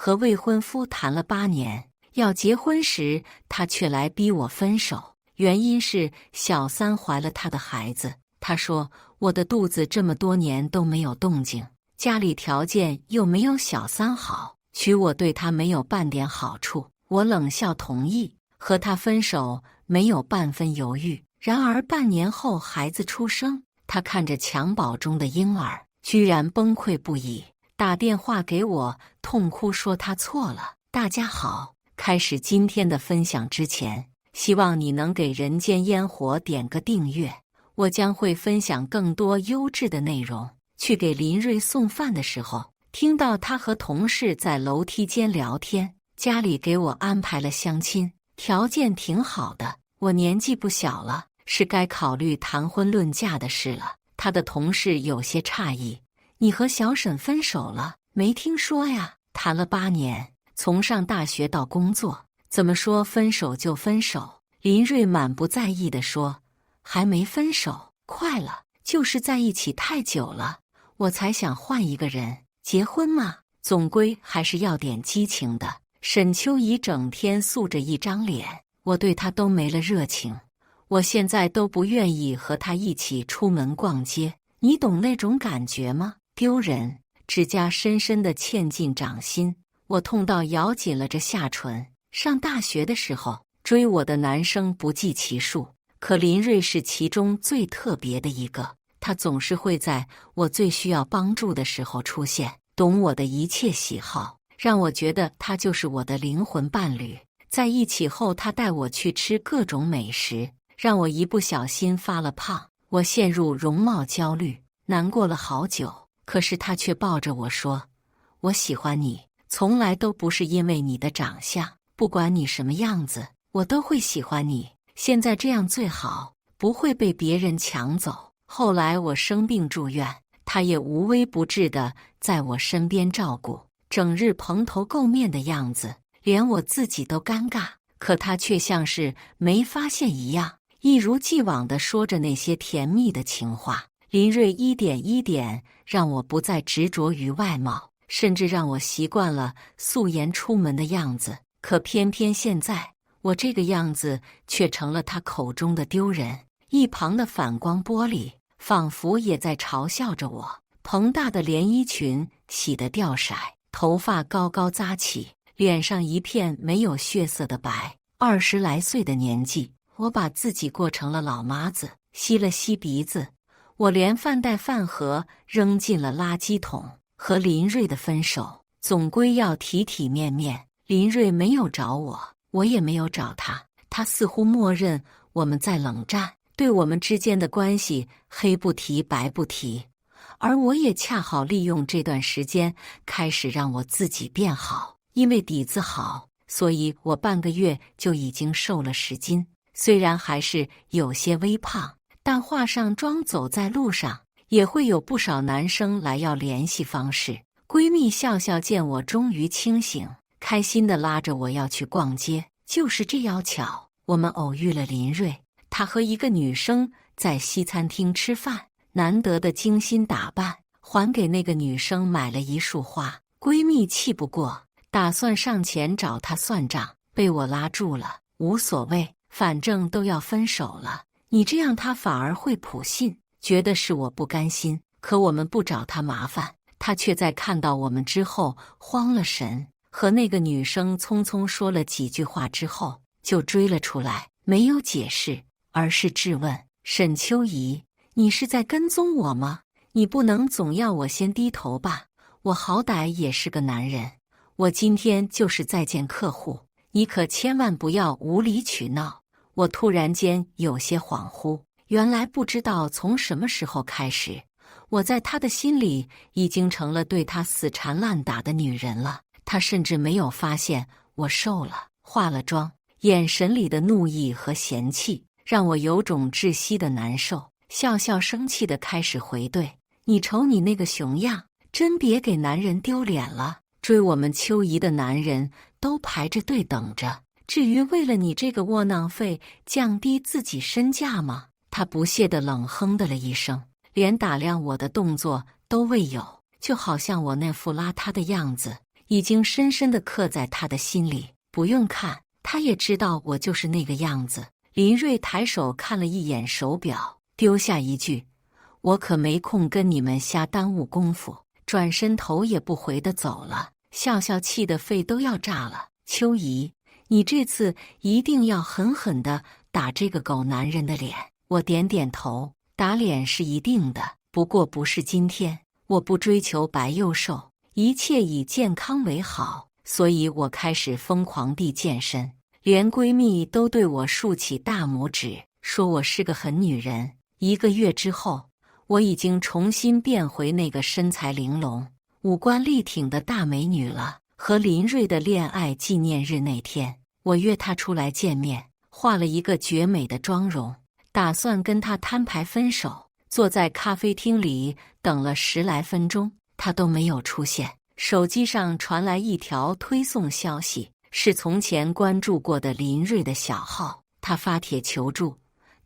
和未婚夫谈了8年，要结婚时，他却来逼我分手，原因是小三怀了他的孩子。他说我的肚子这么多年都没有动静，家里条件又没有小三好，娶我对他没有半点好处。我冷笑同意，和他分手没有半分犹豫。然而半年后孩子出生，他看着襁褓中的婴儿，居然崩溃不已，打电话给我，痛哭说他错了。大家好，开始今天的分享之前，希望你能给人间烟火点个订阅，我将会分享更多优质的内容。去给林瑞送饭的时候，听到他和同事在楼梯间聊天，家里给我安排了相亲，条件挺好的，我年纪不小了，是该考虑谈婚论嫁的事了。他的同事有些诧异，你和小沈分手了？没听说呀，谈了8年，从上大学到工作，怎么说分手就分手？林瑞满不在意地说，还没分手，快了，就是在一起太久了，我才想换一个人。结婚嘛，总归还是要点激情的。沈秋怡整天素着一张脸，我对她都没了热情，我现在都不愿意和她一起出门逛街，你懂那种感觉吗？丢人！指甲深深地嵌进掌心，我痛到咬紧了这下唇。上大学的时候，追我的男生不计其数，可林瑞是其中最特别的一个。他总是会在我最需要帮助的时候出现，懂我的一切喜好，让我觉得他就是我的灵魂伴侣。在一起后，他带我去吃各种美食，让我一不小心发了胖。我陷入容貌焦虑，难过了好久。可是他却抱着我说，我喜欢你，从来都不是因为你的长相，不管你什么样子，我都会喜欢你。现在这样最好，不会被别人抢走。后来我生病住院，他也无微不至地在我身边照顾，整日蓬头垢面的样子，连我自己都尴尬。可他却像是没发现一样，一如既往地说着那些甜蜜的情话。林瑞一点一点让我不再执着于外貌，甚至让我习惯了素颜出门的样子。可偏偏现在，我这个样子却成了他口中的丢人。一旁的反光玻璃仿佛也在嘲笑着我。蓬大的连衣裙洗得掉色，头发高高扎起，脸上一片没有血色的白。20来岁的年纪，我把自己过成了老妈子。吸了吸鼻子，我连饭袋饭盒扔进了垃圾桶。和林瑞的分手，总归要体体面面。林瑞没有找我，我也没有找他，他似乎默认我们在冷战，对我们之间的关系黑不提白不提。而我也恰好利用这段时间，开始让我自己变好。因为底子好，所以我半个月就已经瘦了10斤，虽然还是有些微胖，但化上妆走在路上，也会有不少男生来要联系方式。闺蜜笑笑见我终于清醒，开心地拉着我要去逛街。就是这样巧，我们偶遇了林瑞，他和一个女生在西餐厅吃饭，难得的精心打扮，还给那个女生买了一束花。闺蜜气不过，打算上前找他算账，被我拉住了。无所谓，反正都要分手了，你这样他反而会普信，觉得是我不甘心。可我们不找他麻烦，他却在看到我们之后慌了神，和那个女生匆匆说了几句话之后，就追了出来，没有解释，而是质问：沈秋怡，你是在跟踪我吗？你不能总要我先低头吧？我好歹也是个男人，我今天就是在见客户，你可千万不要无理取闹。我突然间有些恍惚，原来不知道从什么时候开始，我在他的心里已经成了对他死缠烂打的女人了。他甚至没有发现我瘦了，化了妆，眼神里的怒意和嫌弃让我有种窒息的难受。笑笑生气地开始回怼：你瞅你那个熊样，真别给男人丢脸了。追我们秋怡的男人都排着队等着，至于为了你这个窝囊废降低自己身价吗？他不屑地冷哼的了一声，连打量我的动作都未有，就好像我那副邋遢的样子已经深深地刻在他的心里。不用看，他也知道我就是那个样子。林瑞抬手看了一眼手表，丢下一句：“我可没空跟你们瞎耽误功夫。”转身头也不回地走了。笑笑气得肺都要炸了。秋姨，你这次一定要狠狠地打这个狗男人的脸。我点点头，打脸是一定的，不过不是今天。我不追求白幼瘦，一切以健康为好，所以我开始疯狂地健身，连闺蜜都对我竖起大拇指，说我是个狠女人。1个月之后，我已经重新变回那个身材玲珑、五官力挺的大美女了。和林瑞的恋爱纪念日那天，我约他出来见面，化了一个绝美的妆容，打算跟他摊牌分手。坐在咖啡厅里等了10来分钟，他都没有出现。手机上传来一条推送消息，是从前关注过的林瑞的小号。他发帖求助，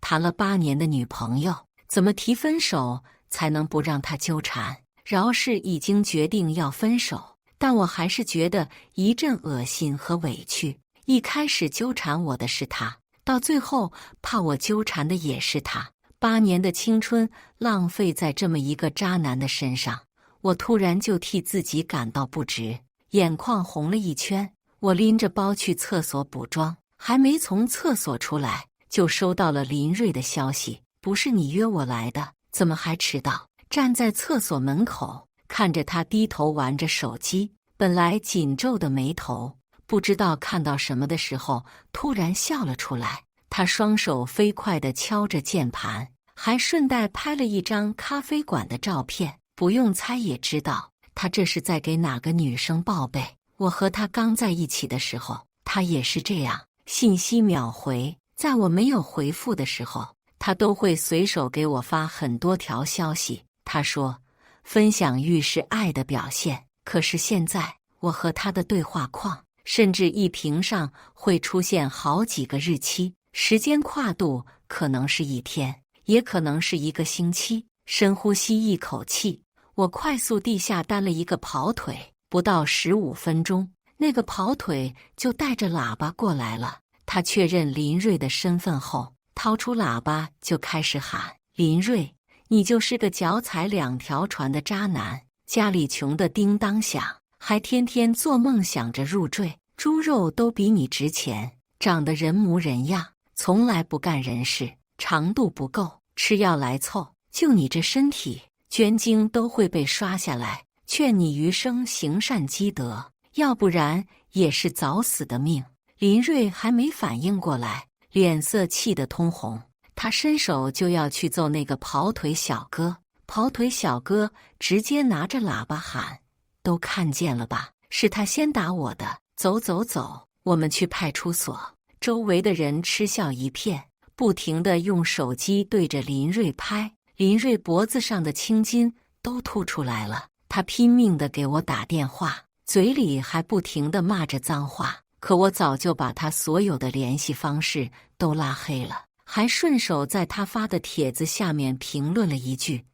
谈了8年的女朋友，怎么提分手才能不让他纠缠？饶是已经决定要分手，但我还是觉得一阵恶心和委屈。一开始纠缠我的是他，到最后怕我纠缠的也是他。8年的青春浪费在这么一个渣男的身上，我突然就替自己感到不值，眼眶红了一圈。我拎着包去厕所补妆，还没从厕所出来，就收到了林瑞的消息：“不是你约我来的，怎么还迟到？”站在厕所门口，看着他低头玩着手机，本来紧皱的眉头，不知道看到什么的时候，突然笑了出来。他双手飞快地敲着键盘，还顺带拍了一张咖啡馆的照片。不用猜也知道，他这是在给哪个女生报备。我和他刚在一起的时候，他也是这样，信息秒回。在我没有回复的时候，他都会随手给我发很多条消息。他说，分享欲是爱的表现。可是现在，我和他的对话框，甚至一屏上会出现好几个日期。时间跨度可能是1天，也可能是1个星期。深呼吸一口气，我快速地下单了一个跑腿，不到15分钟，那个跑腿就带着喇叭过来了。他确认林瑞的身份后，掏出喇叭就开始喊：“林瑞，你就是个脚踩2条船的渣男，家里穷得叮当响，还天天做梦想着入赘，猪肉都比你值钱，长得人模人样。从来不干人事，长度不够，吃药来凑。就你这身体，捐精都会被刷下来。劝你余生行善积德，要不然也是早死的命。”林瑞还没反应过来，脸色气得通红。他伸手就要去揍那个跑腿小哥。跑腿小哥直接拿着喇叭喊：“都看见了吧？是他先打我的！走走走，我们去派出所！”周围的人嗤笑一片，不停地用手机对着林瑞拍。林瑞脖子上的青筋都凸出来了，他拼命地给我打电话，嘴里还不停地骂着脏话。可我早就把他所有的联系方式都拉黑了，还顺手在他发的帖子下面评论了一句：“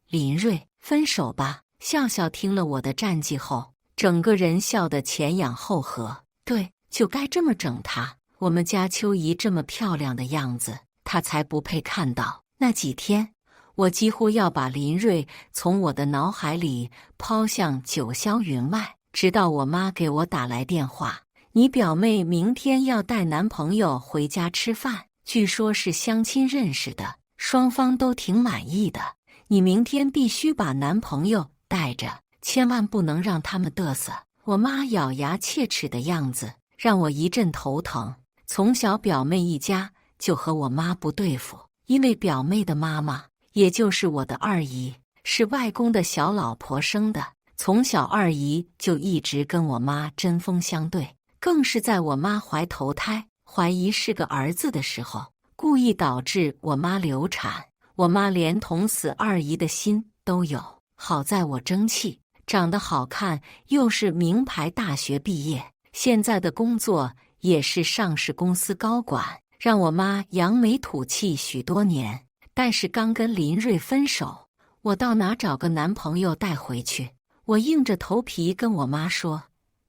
林瑞，分手吧。”笑笑听了我的战绩后，整个人笑得前仰后合。对，就该这么整他。我们家秋姨这么漂亮的样子，他才不配看到。那几天，我几乎要把林瑞从我的脑海里抛向九霄云外，直到我妈给我打来电话：“你表妹明天要带男朋友回家吃饭，据说是相亲认识的，双方都挺满意的。你明天必须把男朋友带着，千万不能让他们嘚瑟。”我妈咬牙切齿的样子让我一阵头疼。从小表妹一家就和我妈不对付，因为表妹的妈妈，也就是我的二姨，是外公的小老婆生的。从小二姨就一直跟我妈针锋相对，更是在我妈怀头胎，怀疑是个儿子的时候，故意导致我妈流产。我妈连捅死二姨的心都有。好在我争气，长得好看，又是名牌大学毕业，现在的工作也是上市公司高管，让我妈扬眉吐气许多年。但是刚跟林瑞分手，我到哪找个男朋友带回去？我硬着头皮跟我妈说：“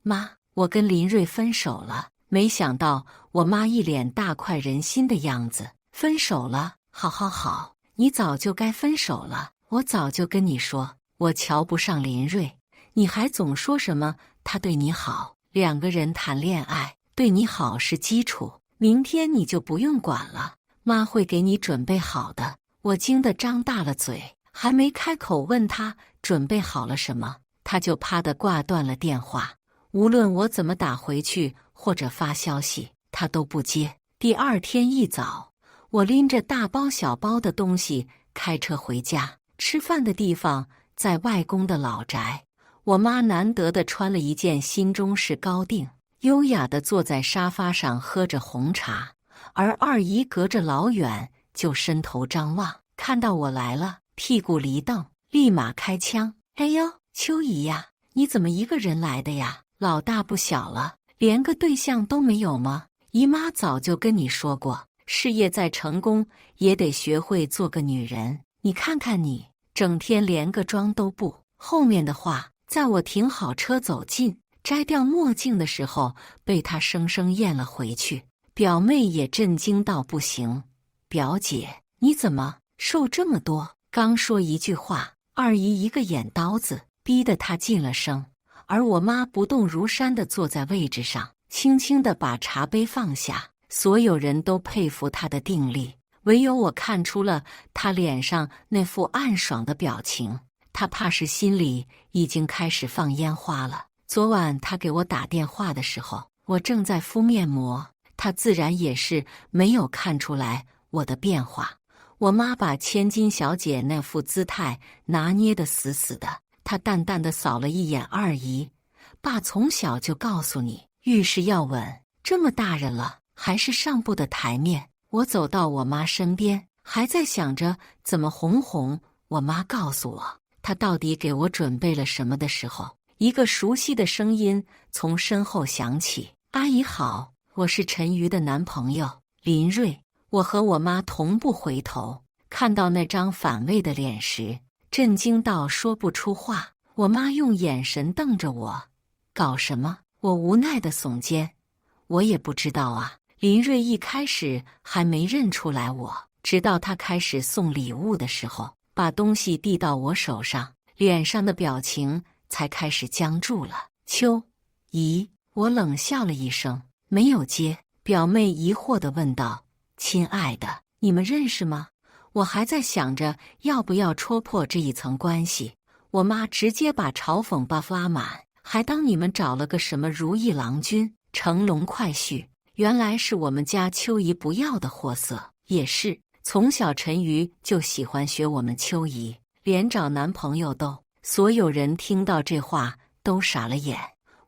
妈，我跟林瑞分手了。没想到我妈一脸大快人心的样子。分手了？好好好，你早就该分手了。我早就跟你说，我瞧不上林瑞，你还总说什么他对你好。两个人谈恋爱，对你好是基础，明天你就不用管了，妈会给你准备好的。我惊得张大了嘴，还没开口问他准备好了什么，他就啪地挂断了电话。无论我怎么打回去或者发消息，他都不接。第二天一早，我拎着大包小包的东西开车回家。吃饭的地方在外公的老宅。我妈难得地穿了一件新中式高定，优雅地坐在沙发上喝着红茶，而二姨隔着老远就伸头张望，看到我来了，屁股离蹬，立马开枪：“哎呦，秋姨呀，你怎么一个人来的呀？老大不小了，连个对象都没有吗？姨妈早就跟你说过，事业再成功也得学会做个女人。你看看你，整天连个妆都不。”后面的话，在我停好车走近，摘掉墨镜的时候，被他生生咽了回去。表妹也震惊到不行：“表姐，你怎么瘦这么多？”刚说一句话，二姨一个眼刀子，逼得她噤了声。而我妈不动如山地坐在位置上，轻轻地把茶杯放下。所有人都佩服她的定力，唯有我看出了她脸上那副暗爽的表情。她怕是心里已经开始放烟花了。昨晚她给我打电话的时候，我正在敷面膜，她自然也是没有看出来我的变化。我妈把千金小姐那副姿态拿捏得死死的。他淡淡的扫了一眼二姨：“爸从小就告诉你，遇事要稳，这么大人了，还是上不得台面。”我走到我妈身边，还在想着怎么哄我妈告诉我她到底给我准备了什么的时候，一个熟悉的声音从身后响起：“阿姨好，我是陈瑜的男朋友林瑞。”我和我妈同步回头，看到那张反胃的脸时，震惊到说不出话。我妈用眼神瞪着我：“搞什么？”我无奈地耸肩：“我也不知道啊。”林瑞一开始还没认出来我，直到他开始送礼物的时候，把东西递到我手上，脸上的表情才开始僵住了。“秋姨。”我冷笑了一声，没有接。表妹疑惑地问道：“亲爱的，你们认识吗？”我还在想着要不要戳破这一层关系，我妈直接把嘲讽 buff 拉满，还当你们找了个什么如意郎君，乘龙快婿，原来是我们家秋姨不要的货色。也是，从小陈瑜就喜欢学我们秋姨，连找男朋友都……所有人听到这话都傻了眼。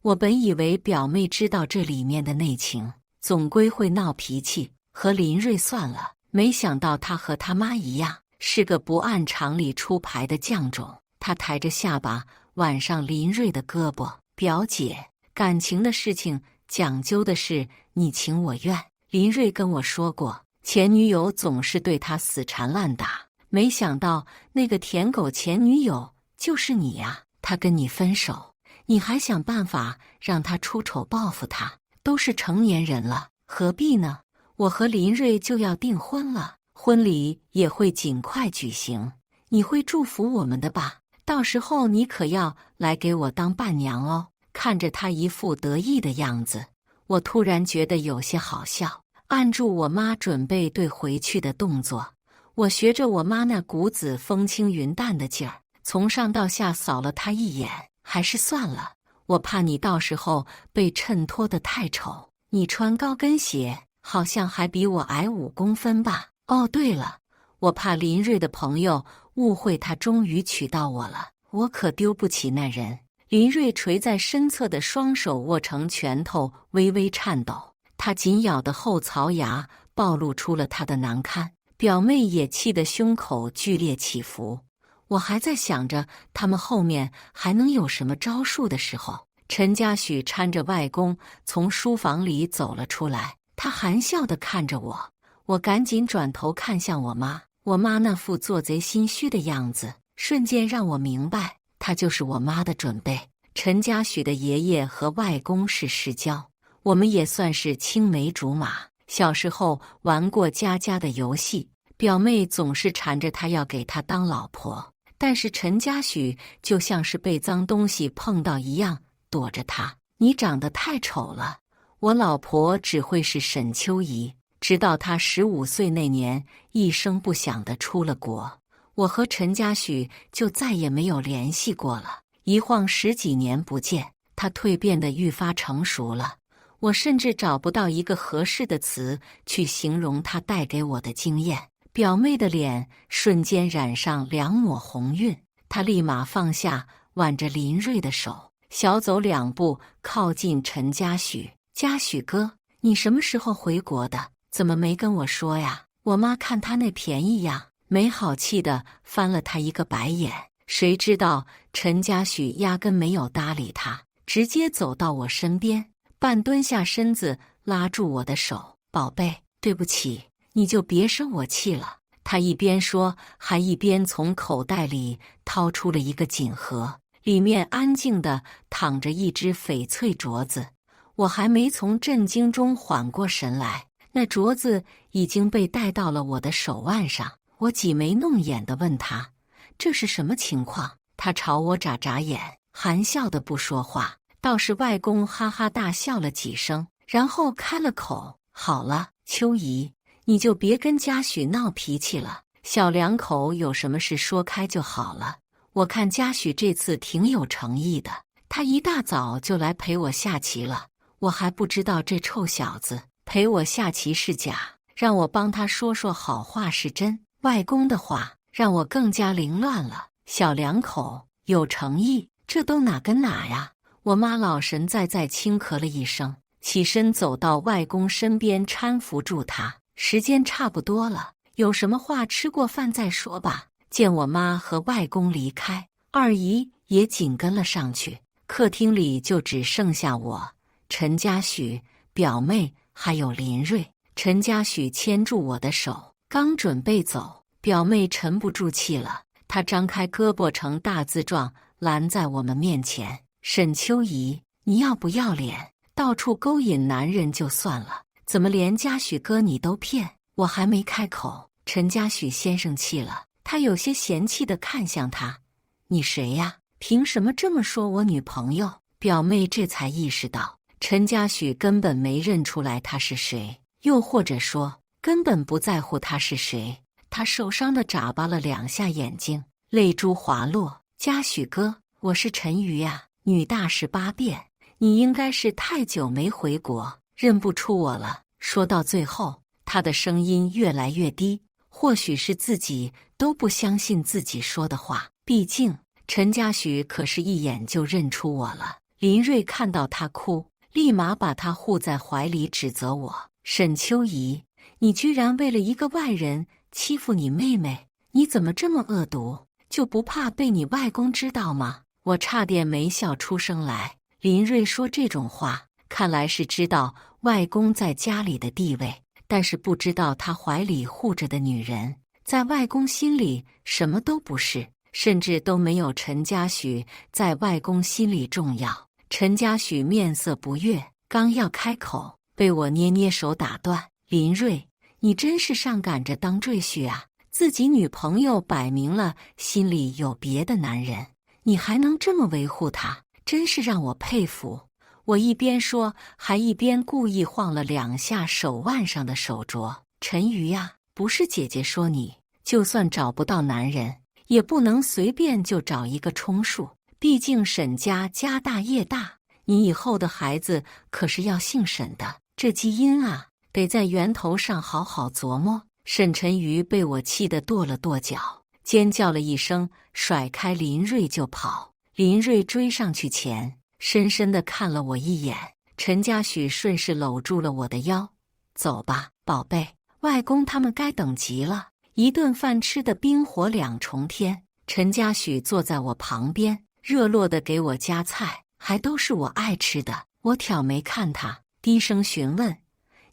我本以为表妹知道这里面的内情，总归会闹脾气，和林瑞算了。没想到他和他妈一样，是个不按常理出牌的犟种。他抬着下巴挽上林瑞的胳膊：“表姐，感情的事情讲究的是你情我愿。林瑞跟我说过，前女友总是对他死缠烂打，没想到那个舔狗前女友就是你呀。他跟你分手，你还想办法让他出丑报复他，都是成年人了，何必呢？我和林瑞就要订婚了，婚礼也会尽快举行，你会祝福我们的吧？到时候你可要来给我当伴娘哦。”看着他一副得意的样子，我突然觉得有些好笑，按住我妈准备对回去的动作。我学着我妈那股子风轻云淡的劲儿，从上到下扫了她一眼：“还是算了，我怕你到时候被衬托得太丑。你穿高跟鞋好像还比我矮5公分吧？哦，对了，我怕林瑞的朋友误会他终于娶到我了，我可丢不起那人。”林瑞垂在身侧的双手握成拳头，微微颤抖。他紧咬的后槽牙暴露出了他的难堪。表妹也气得胸口剧烈起伏。我还在想着他们后面还能有什么招数的时候，陈嘉许搀着外公从书房里走了出来。他含笑地看着我，我赶紧转头看向我妈。我妈那副做贼心虚的样子，瞬间让我明白，她就是我妈的准备。陈家许的爷爷和外公是世交，我们也算是青梅竹马。小时候玩过家家的游戏，表妹总是缠着他要给她当老婆，但是陈家许就像是被脏东西碰到一样，躲着她。你长得太丑了，我老婆只会是沈秋怡。直到她15岁那年，一声不响地出了国，我和陈家许就再也没有联系过了。一晃10几年不见，她蜕变得愈发成熟了。我甚至找不到一个合适的词去形容她带给我的惊艳。表妹的脸瞬间染上2抹红晕，她立马放下挽着林瑞的手，小走2步靠近陈家许。家许哥，你什么时候回国的？怎么没跟我说呀？我妈看他那便宜样，没好气地翻了他一个白眼。谁知道陈家许压根没有搭理他，直接走到我身边，半蹲下身子拉住我的手。宝贝，对不起，你就别生我气了。他一边说，还一边从口袋里掏出了一个锦盒，里面安静地躺着一只翡翠镯子。我还没从震惊中缓过神来，那镯子已经被戴到了我的手腕上。我挤眉弄眼地问他，这是什么情况？他朝我眨眨眼，含笑的不说话。倒是外公哈哈大笑了几声，然后开了口：好了，秋怡，你就别跟家许闹脾气了，小两口有什么事说开就好了。我看家许这次挺有诚意的，他一大早就来陪我下棋了。我还不知道这臭小子陪我下棋是假，让我帮他说说好话是真。外公的话让我更加凌乱了。小两口有诚意，这都哪跟哪呀？我妈老神在在轻咳了一声，起身走到外公身边搀扶住他。时间差不多了，有什么话吃过饭再说吧。见我妈和外公离开，二姨也紧跟了上去。客厅里就只剩下我、陈家许、表妹还有林瑞。陈家许牵住我的手，刚准备走，表妹沉不住气了，她张开胳膊成大字状拦在我们面前。沈秋怡，你要不要脸？到处勾引男人就算了，怎么连家许哥你都骗？我还没开口，陈家许先生气了，他有些嫌弃地看向他，你谁呀？凭什么这么说我女朋友？表妹这才意识到陈家许根本没认出来他是谁，又或者说根本不在乎他是谁。他受伤的眨巴了2下眼睛，泪珠滑落。家许哥，我是陈瑜呀，女大18变，你应该是太久没回国，认不出我了。说到最后，他的声音越来越低，或许是自己都不相信自己说的话，毕竟陈家许可是一眼就认出我了。林瑞看到他哭，立马把他护在怀里，指责我：沈秋怡，你居然为了一个外人欺负你妹妹，你怎么这么恶毒？就不怕被你外公知道吗？我差点没笑出声来。林瑞说这种话，看来是知道外公在家里的地位，但是不知道他怀里护着的女人，在外公心里什么都不是，甚至都没有陈家许在外公心里重要。陈家许面色不悦，刚要开口，被我捏捏手打断。林瑞，你真是上赶着当赘婿啊！自己女朋友摆明了心里有别的男人，你还能这么维护她，真是让我佩服。我一边说，还一边故意晃了2下手腕上的手镯。陈瑜呀，不是姐姐说你，就算找不到男人，也不能随便就找一个充数。毕竟沈家家大业大，你以后的孩子可是要姓沈的，这基因啊，得在源头上好好琢磨。沈晨瑜被我气得跺了跺脚，尖叫了一声，甩开林瑞就跑。林瑞追上去前，深深地看了我一眼。陈家许顺势搂住了我的腰，走吧，宝贝，外公他们该等急了。一顿饭吃得冰火2重天。陈家许坐在我旁边，热络地给我夹菜，还都是我爱吃的。我挑眉看他，低声询问：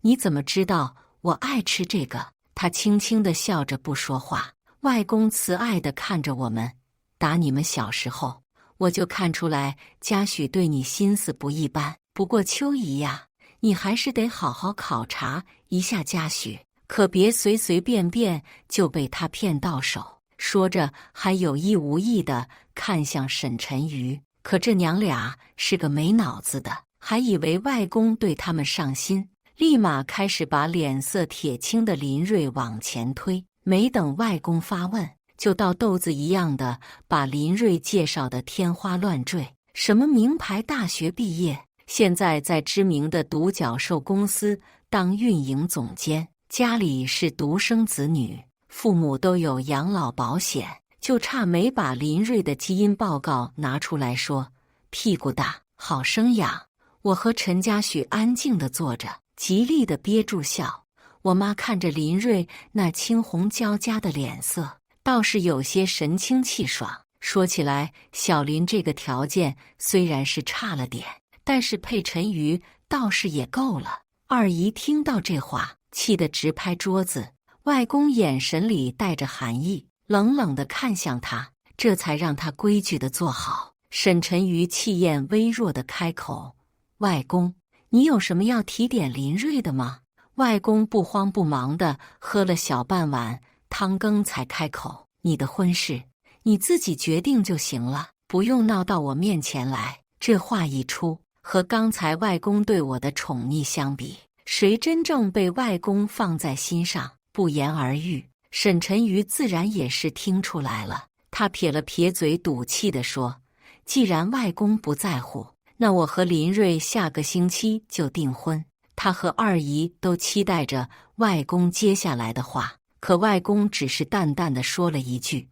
你怎么知道我爱吃这个？他轻轻地笑着不说话。外公慈爱地看着我们，打你们小时候，我就看出来嘉许对你心思不一般。不过秋姨呀，你还是得好好考察一下嘉许，可别随随便便就被他骗到手。说着，还有意无意地看向沈晨瑜。可这娘俩是个没脑子的，还以为外公对他们上心，立马开始把脸色铁青的林瑞往前推。没等外公发问，就到豆子一样的把林瑞介绍的天花乱坠，什么名牌大学毕业，现在在知名的独角兽公司当运营总监，家里是独生子女，父母都有养老保险，就差没把林瑞的基因报告拿出来说，屁股大，好生养。我和陈嘉许安静地坐着，极力地憋住笑。我妈看着林瑞那青红交加的脸色，倒是有些神清气爽。说起来，小林这个条件虽然是差了点，但是配陈瑜倒是也够了。二姨听到这话，气得直拍桌子。外公眼神里带着寒意，冷冷地看向他，这才让他规矩地坐好。沈晨瑜气焰微弱地开口：“外公，你有什么要提点林瑞的吗？”外公不慌不忙地喝了小半碗汤羹才开口：“你的婚事你自己决定就行了，不用闹到我面前来。”这话一出，和刚才外公对我的宠溺相比，谁真正被外公放在心上，不言而喻。沈晨瑜自然也是听出来了，他撇了撇嘴，赌气地说：“既然外公不在乎，那我和林瑞下个星期就订婚。”他和二姨都期待着外公接下来的话，可外公只是淡淡的说了一句：“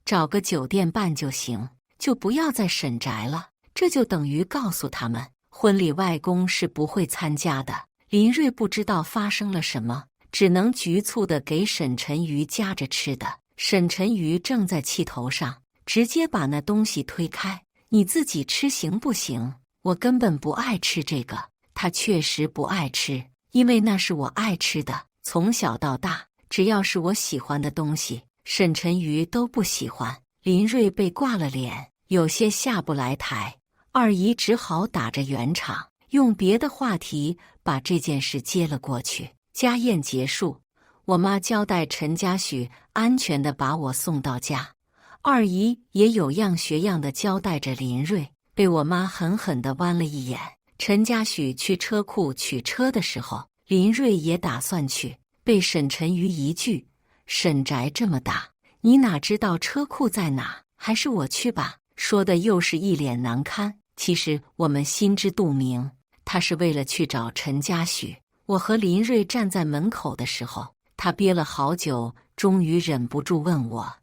找个酒店办就行，就不要在沈宅了。”这就等于告诉他们，婚礼外公是不会参加的。林瑞不知道发生了什么，只能局促地给沈晨瑜夹着吃的。沈晨瑜正在气头上，直接把那东西推开：“你自己吃行不行？我根本不爱吃这个。”他确实不爱吃，因为那是我爱吃的。从小到大，只要是我喜欢的东西，沈晨瑜都不喜欢。林瑞被挂了脸，有些下不来台。二姨只好打着圆场，用别的话题把这件事接了过去。家宴结束，我妈交代陈嘉许安全地把我送到家，二姨也有样学样地交代着林瑞，被我妈狠狠地剜了一眼。陈嘉许去车库取车的时候，林瑞也打算去，被沈晨瑜一句：“沈宅这么大，你哪知道车库在哪？还是我去吧。”说的又是一脸难堪。其实我们心知肚明，他是为了去找陈嘉许。我和林瑞站在门口的时候，他憋了好久，终于忍不住问我：“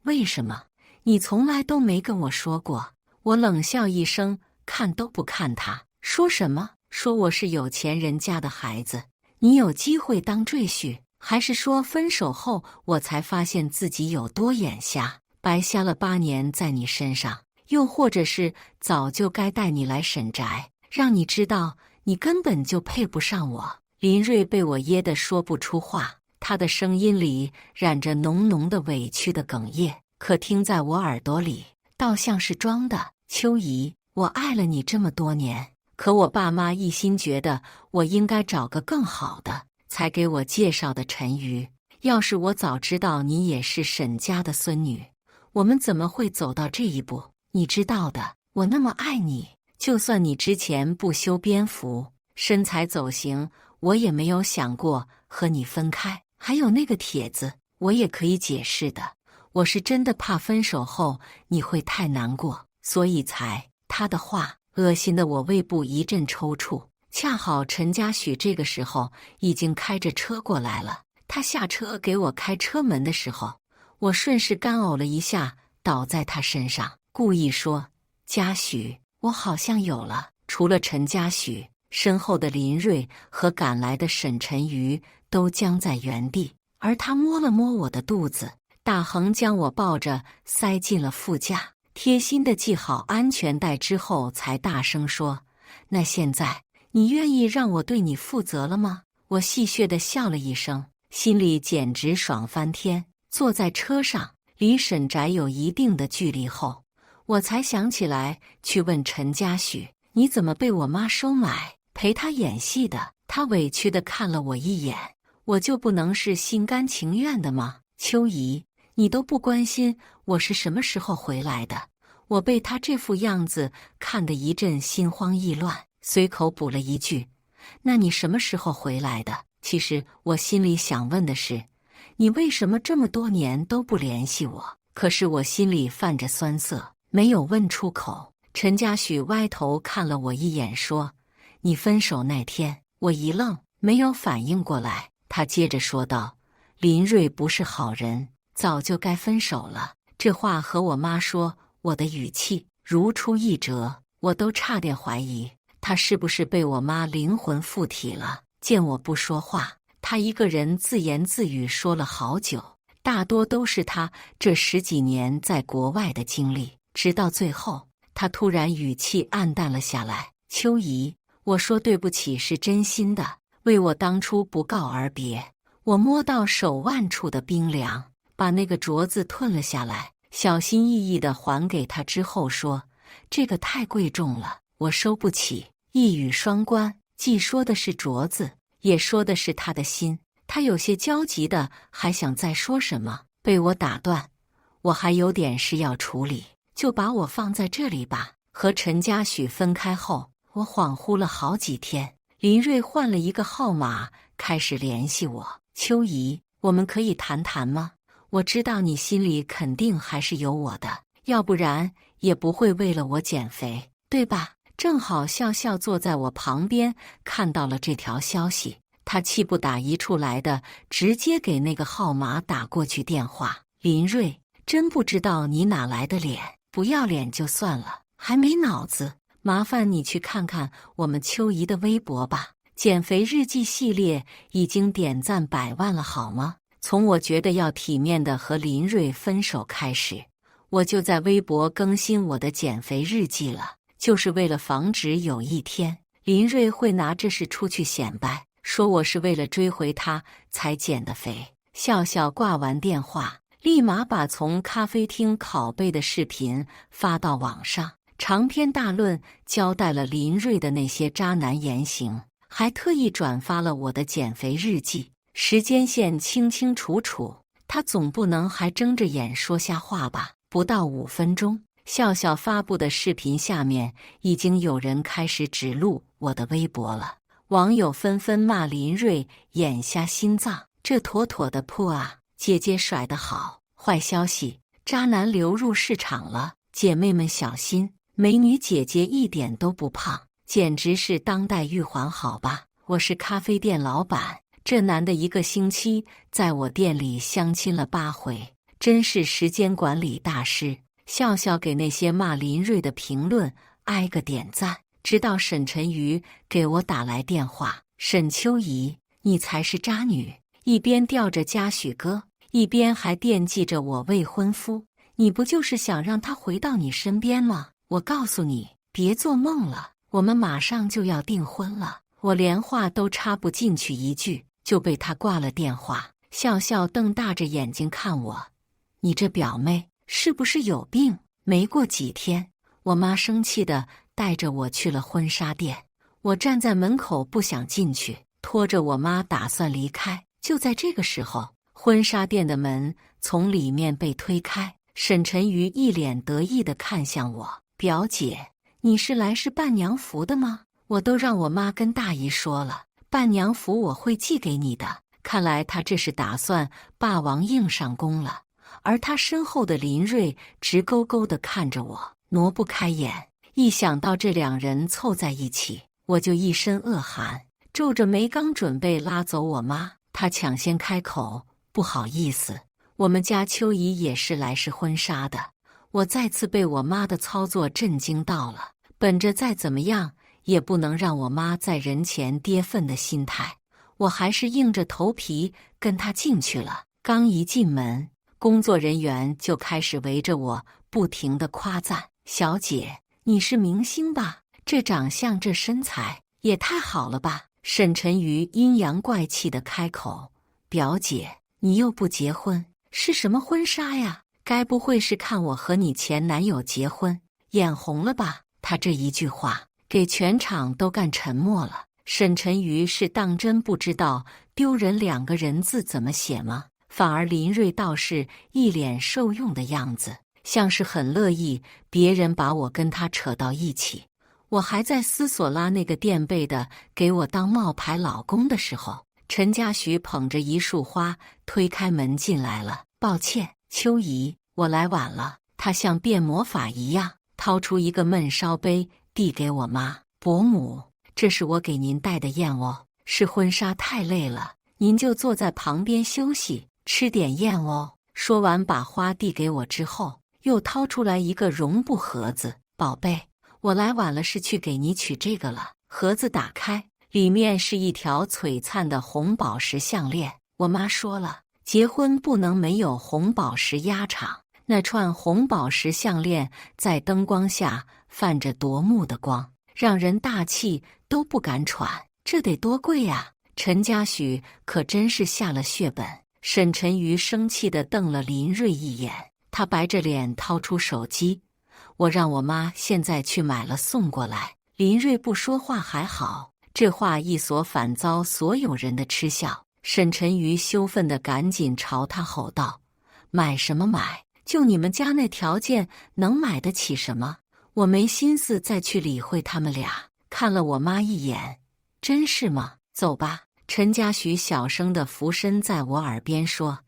为什么？你从来都没跟我说过。”我冷笑一声，看都不看他。说什么？说我是有钱人家的孩子，你有机会当赘婿，还是说分手后我才发现自己有多眼瞎，白瞎了8年在你身上？又或者是早就该带你来沈宅，让你知道你根本就配不上我？林瑞被我噎得说不出话，他的声音里染着浓浓的委屈的哽咽，可听在我耳朵里倒像是装的。秋姨，我爱了你这么多年，可我爸妈一心觉得我应该找个更好的，才给我介绍的陈瑜。要是我早知道你也是沈家的孙女，我们怎么会走到这一步？你知道的，我那么爱你，就算你之前不修边幅，身材走形，我也没有想过和你分开。还有那个帖子，我也可以解释的，我是真的怕分手后你会太难过，所以才……他的话恶心的我胃部一阵抽搐。恰好陈嘉许这个时候已经开着车过来了，他下车给我开车门的时候，我顺势干呕了一下，倒在他身上，故意说：“嘉许，我好像有了。”除了陈嘉许，身后的林瑞和赶来的沈晨瑜都僵在原地，而他摸了摸我的肚子，大横将我抱着塞进了副驾，贴心的系好安全带之后，才大声说：“那现在你愿意让我对你负责了吗？”我戏谑地笑了一声，心里简直爽翻天。坐在车上，离沈宅有一定的距离后，我才想起来去问陈嘉许，你怎么被我妈收买，陪她演戏的？她委屈地看了我一眼，我就不能是心甘情愿的吗？秋姨，你都不关心我是什么时候回来的。我被她这副样子看得一阵心慌意乱，随口补了一句，那你什么时候回来的？其实我心里想问的是，你为什么这么多年都不联系我？可是我心里泛着酸涩，没有问出口。陈嘉许歪头看了我一眼，说：“你分手那天。”我一愣，没有反应过来。他接着说道：“林瑞不是好人，早就该分手了。”这话和我妈说，我的语气如出一辙，我都差点怀疑他是不是被我妈灵魂附体了。见我不说话，他一个人自言自语说了好久，大多都是他这10几年在国外的经历。直到最后，他突然语气暗淡了下来：“秋姨，我说对不起是真心的，为我当初不告而别。”我摸到手腕处的冰凉，把那个镯子吞了下来，小心翼翼地还给他之后说：“这个太贵重了，我收不起。”一语双关，既说的是镯子，也说的是他的心。他有些焦急的还想再说什么，被我打断：“我还有点事要处理，就把我放在这里吧。”和陈嘉许分开后，我恍惚了好几天。林瑞换了一个号码，开始联系我：“秋姨，我们可以谈谈吗？我知道你心里肯定还是有我的，要不然也不会为了我减肥，对吧？”正好笑笑坐在我旁边，看到了这条消息，他气不打一处来的，直接给那个号码打过去电话：“林瑞，真不知道你哪来的脸，不要脸就算了，还没脑子。麻烦你去看看我们秋姨的微博吧，减肥日记系列已经点赞100万了，好吗？”从我觉得要体面的和林瑞分手开始，我就在微博更新我的减肥日记了，就是为了防止有一天林瑞会拿这事出去显摆，说我是为了追回他才减的肥。笑笑挂完电话，立马把从咖啡厅拷贝的视频发到网上，长篇大论交代了林瑞的那些渣男言行，还特意转发了我的减肥日记，时间线清清楚楚。他总不能还睁着眼说瞎话吧？不到5分钟，笑笑发布的视频下面已经有人开始指路我的微博了，网友纷纷骂林瑞眼瞎心脏，这妥妥的破啊！姐姐甩得好，坏消息，渣男流入市场了，姐妹们小心！美女姐姐一点都不胖，简直是当代玉环，好吧？我是咖啡店老板，这男的1个星期在我店里相亲了8回，真是时间管理大师。笑笑给那些骂林瑞的评论挨个点赞，直到沈晨瑜给我打来电话：“沈秋怡，你才是渣女！一边吊着嘉许哥，一边还惦记着我未婚夫，你不就是想让他回到你身边吗？我告诉你，别做梦了，我们马上就要订婚了。”我连话都插不进去一句，就被他挂了电话。笑笑瞪大着眼睛看我：“你这表妹是不是有病？”没过几天，我妈生气地带着我去了婚纱店，我站在门口不想进去，拖着我妈打算离开。就在这个时候，婚纱店的门从里面被推开，沈晨瑜一脸得意地看向我：“表姐，你是来试伴娘服的吗？我都让我妈跟大姨说了，伴娘服我会寄给你的。”看来他这是打算霸王硬上弓了。而他身后的林瑞直勾勾地看着我，挪不开眼。一想到这2人凑在一起，我就一身恶寒，皱着眉刚准备拉走我妈，他抢先开口：“不好意思，我们家秋姨也是来试婚纱的。”我再次被我妈的操作震惊到了，本着再怎么样也不能让我妈在人前跌份的心态，我还是硬着头皮跟她进去了。刚一进门，工作人员就开始围着我不停地夸赞：“小姐，你是明星吧？这长相这身材也太好了吧！”沈晨瑜阴阳怪气地开口：“表姐，你又不结婚，是什么婚纱呀？该不会是看我和你前男友结婚，眼红了吧？他这一句话给全场都干沉默了。沈晨瑜是当真不知道丢人两个人字怎么写吗？反而林瑞倒是一脸受用的样子，像是很乐意别人把我跟他扯到一起。我还在思索拉那个垫背的给我当冒牌老公的时候，陈家许捧着一束花推开门进来了。抱歉，秋姨，我来晚了。他像变魔法一样掏出一个焖烧杯递给我妈。伯母，这是我给您带的宴哦，是婚纱太累了，您就坐在旁边休息，吃点宴哦。说完把花递给我之后，又掏出来一个绒布盒子。宝贝，我来晚了是去给你取这个了。盒子打开，里面是一条璀璨的红宝石项链。我妈说了，结婚不能没有红宝石压场。那串红宝石项链在灯光下泛着夺目的光，让人大气都不敢喘。这得多贵呀！陈家许可真是下了血本。沈晨瑜生气地瞪了林瑞一眼，他白着脸掏出手机，我让我妈现在去买了送过来。林瑞不说话还好，这话一所反遭所有人的嗤笑。沈晨瑜羞愤地赶紧朝他吼道：买什么买？就你们家那条件能买得起什么？我没心思再去理会他们俩。看了我妈一眼，真是吗？走吧。陈家许小声地俯身在我耳边说：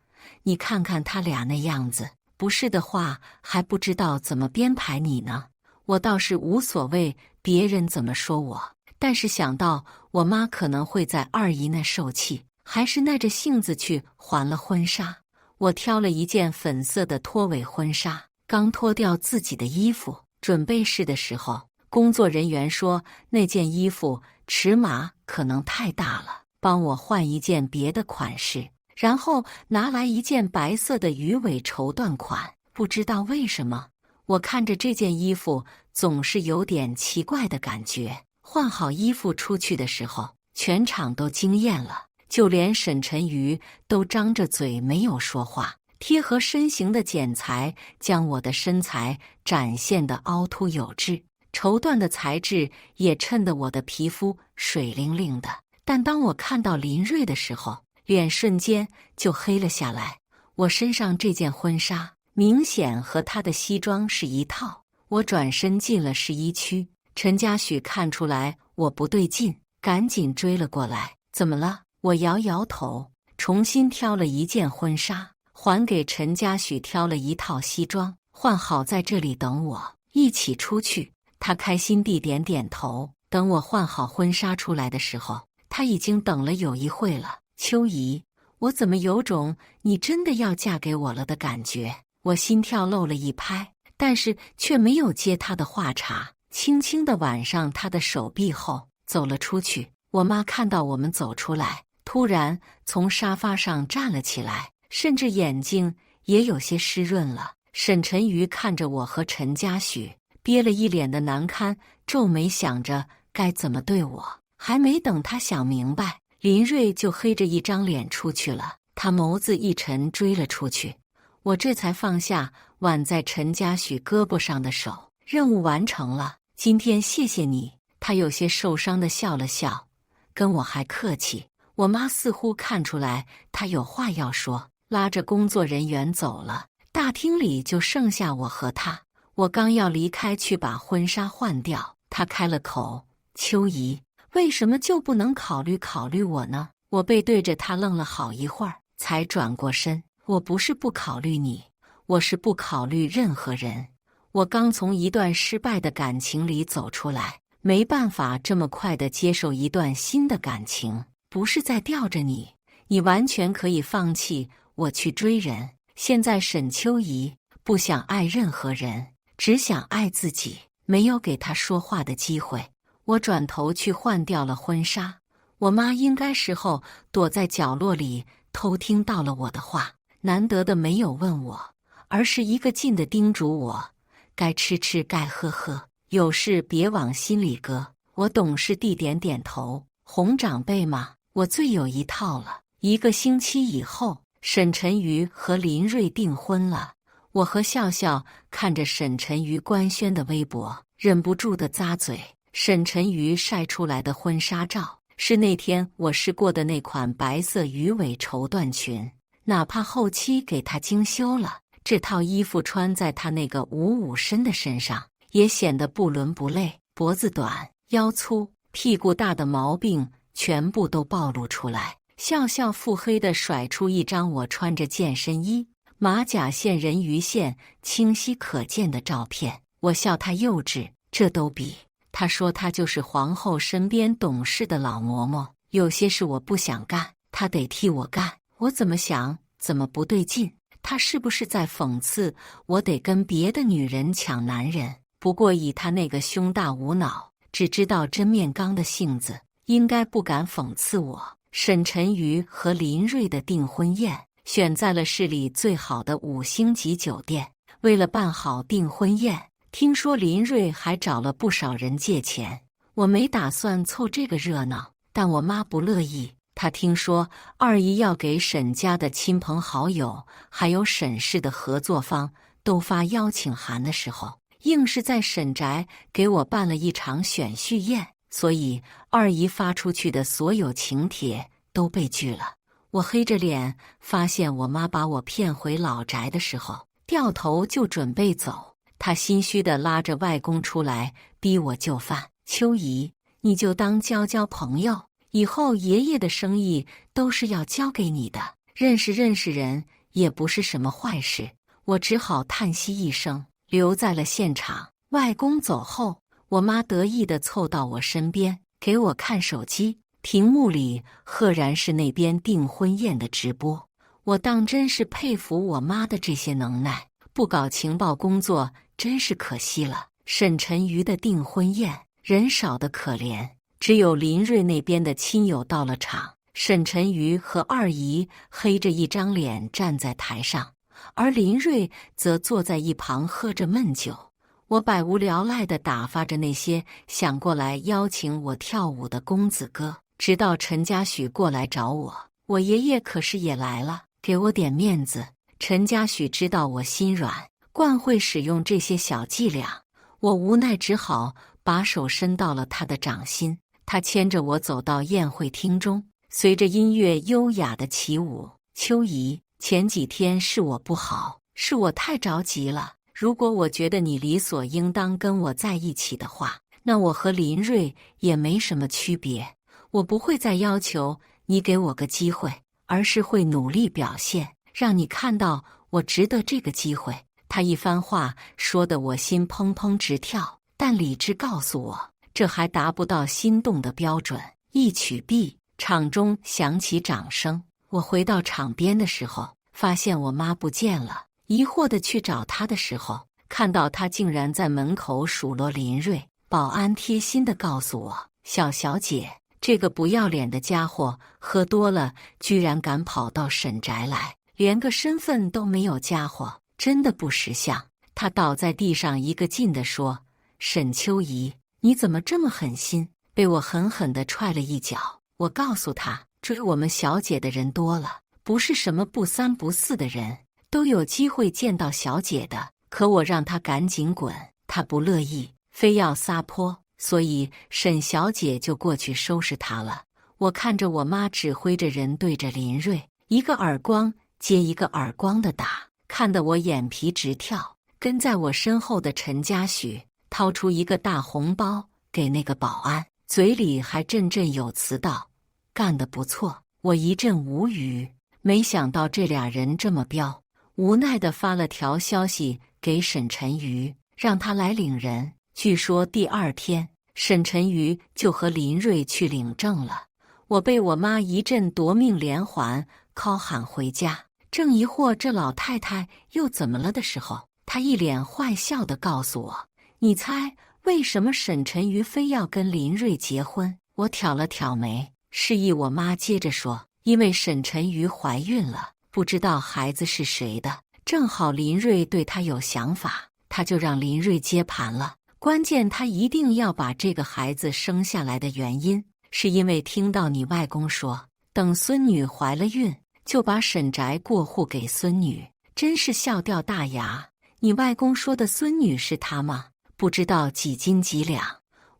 你看看他俩那样子，不是的话还不知道怎么编排你呢。我倒是无所谓别人怎么说我，但是想到我妈可能会在二姨那受气，还是耐着性子去还了婚纱。我挑了一件粉色的拖尾婚纱，刚脱掉自己的衣服准备试的时候，工作人员说那件衣服尺码可能太大了，帮我换一件别的款式，然后拿来一件白色的鱼尾绸缎款。不知道为什么，我看着这件衣服总是有点奇怪的感觉。换好衣服出去的时候，全场都惊艳了，就连沈晨瑜都张着嘴没有说话。贴合身形的剪裁将我的身材展现得凹凸有致，绸缎的材质也衬得我的皮肤水灵灵的。但当我看到林瑞的时候，脸瞬间就黑了下来。我身上这件婚纱明显和他的西装是一套。我转身进了试衣区，陈家许看出来我不对劲，赶紧追了过来。怎么了？我摇摇头，重新挑了一件婚纱，还给陈家许挑了一套西装，换好在这里等我，一起出去。他开心地点点头。等我换好婚纱出来的时候，他已经等了有一会了。秋姨，我怎么有种你真的要嫁给我了的感觉？我心跳漏了一拍，但是却没有接他的话茬，轻轻地挽上他的手臂后走了出去。我妈看到我们走出来，突然从沙发上站了起来，甚至眼睛也有些湿润了。沈晨瑜看着我和陈家许，憋了一脸的难堪，皱眉想着该怎么对我。还没等他想明白，林瑞就黑着一张脸出去了。他眸子一沉，追了出去。我这才放下挽在陈家许胳膊上的手。任务完成了，今天谢谢你。他有些受伤地笑了笑，跟我还客气。我妈似乎看出来他有话要说，拉着工作人员走了。大厅里就剩下我和他。我刚要离开去把婚纱换掉，他开了口：秋姨，为什么就不能考虑考虑我呢？我背对着他愣了好一会儿，才转过身。我不是不考虑你，我是不考虑任何人。我刚从一段失败的感情里走出来，没办法这么快地接受一段新的感情。不是在吊着你，你完全可以放弃我去追人。现在沈秋怡不想爱任何人，只想爱自己，没有给他说话的机会。我转头去换掉了婚纱。我妈应该时候躲在角落里偷听到了我的话，难得的没有问我，而是一个劲地叮嘱我该吃吃该喝喝，有事别往心里搁。我懂事地点点头，哄长辈嘛，我最有一套了。1个星期以后，沈晨瑜和林瑞订婚了。我和笑笑看着沈晨瑜官宣的微博，忍不住的咂嘴。沈晨瑜晒出来的婚纱照，是那天我试过的那款白色鱼尾绸缎裙，哪怕后期给它精修了，这套衣服穿在她那个55身的身上，也显得不伦不类。脖子短，腰粗，屁股大的毛病全部都暴露出来。笑笑腹黑地甩出一张我穿着健身衣，马甲线、人鱼线清晰可见的照片。我笑他幼稚，这都比他说他就是皇后身边懂事的老嬷嬷。有些事我不想干，他得替我干。我怎么想怎么不对劲，他是不是在讽刺我得跟别的女人抢男人？不过以他那个胸大无脑、只知道真面刚的性子，应该不敢讽刺我。沈晨瑜和林睿的订婚宴选在了市里最好的5星级酒店。为了办好订婚宴，听说林睿还找了不少人借钱。我没打算凑这个热闹，但我妈不乐意。她听说二姨要给沈家的亲朋好友，还有沈氏的合作方都发邀请函的时候，硬是在沈宅给我办了一场选婿宴。所以二姨发出去的所有请帖都被拒了。我黑着脸发现我妈把我骗回老宅的时候，掉头就准备走。她心虚地拉着外公出来逼我就范。秋姨，你就当交朋友，以后爷爷的生意都是要交给你的，认识人也不是什么坏事。我只好叹息一声，留在了现场。外公走后，我妈得意地凑到我身边，给我看手机，屏幕里赫然是那边订婚宴的直播。我当真是佩服我妈的这些能耐，不搞情报工作真是可惜了。沈晨瑜的订婚宴人少得可怜，只有林睿那边的亲友到了场。沈晨瑜和二姨黑着一张脸站在台上，而林睿则坐在一旁喝着闷酒。我百无聊赖地打发着那些想过来邀请我跳舞的公子哥，直到陈家许过来找我。我爷爷可是也来了，给我点面子。陈家许知道我心软，惯会使用这些小伎俩，我无奈只好把手伸到了他的掌心。他牵着我走到宴会厅中，随着音乐优雅地起舞。秋姨，前几天是我不好，是我太着急了。如果我觉得你理所应当跟我在一起的话，那我和林睿也没什么区别。我不会再要求你给我个机会，而是会努力表现，让你看到我值得这个机会。他一番话说得我心砰砰直跳，但理智告诉我，这还达不到心动的标准。一曲毕，场中响起掌声。我回到场边的时候，发现我妈不见了。疑惑地去找他的时候，看到他竟然在门口数落林睿。保安贴心地告诉我，小姐，这个不要脸的家伙喝多了，居然敢跑到沈宅来，连个身份都没有，家伙真的不识相。他倒在地上一个劲地说，沈秋怡，你怎么这么狠心？被我狠狠地踹了一脚。我告诉他，追我们小姐的人多了，不是什么不三不四的人都有机会见到小姐的。可我让他赶紧滚，他不乐意，非要撒泼，所以沈小姐就过去收拾他了。我看着我妈指挥着人对着林睿一个耳光接一个耳光的打，看得我眼皮直跳。跟在我身后的陈家许掏出一个大红包给那个保安，嘴里还振振有词道，干得不错。我一阵无语，没想到这俩人这么彪，无奈地发了条消息给沈晨瑜，让他来领人。据说第二天，沈晨瑜就和林睿去领证了。我被我妈一阵夺命连环call喊回家，正疑惑这老太太又怎么了的时候，她一脸坏笑地告诉我，你猜为什么沈晨瑜非要跟林睿结婚？我挑了挑眉，示意我妈接着说，因为沈晨瑜怀孕了，不知道孩子是谁的，正好林睿对他有想法，他就让林睿接盘了。关键他一定要把这个孩子生下来的原因，是因为听到你外公说，等孙女怀了孕，就把沈宅过户给孙女，真是笑掉大牙。你外公说的孙女是她吗？不知道几斤几两。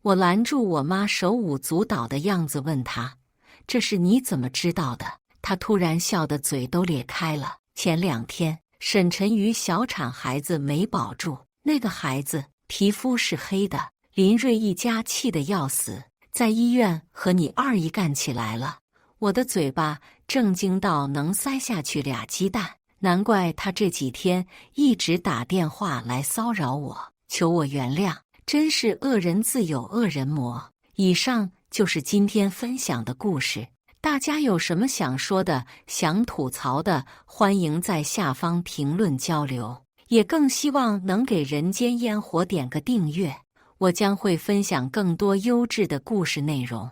我拦住我妈手舞足蹈的样子问她，这是你怎么知道的？她突然笑得嘴都裂开了。前2天，沈晨瑜小产孩子没保住，那个孩子皮肤是黑的，林瑞一家气得要死，在医院和你二姨干起来了。我的嘴巴正经到能塞下去俩鸡蛋，难怪他这几天一直打电话来骚扰我，求我原谅。真是恶人自有恶人磨。以上就是今天分享的故事，大家有什么想说的、想吐槽的，欢迎在下方评论交流。也更希望能给人间烟火点个订阅，我将会分享更多优质的故事内容。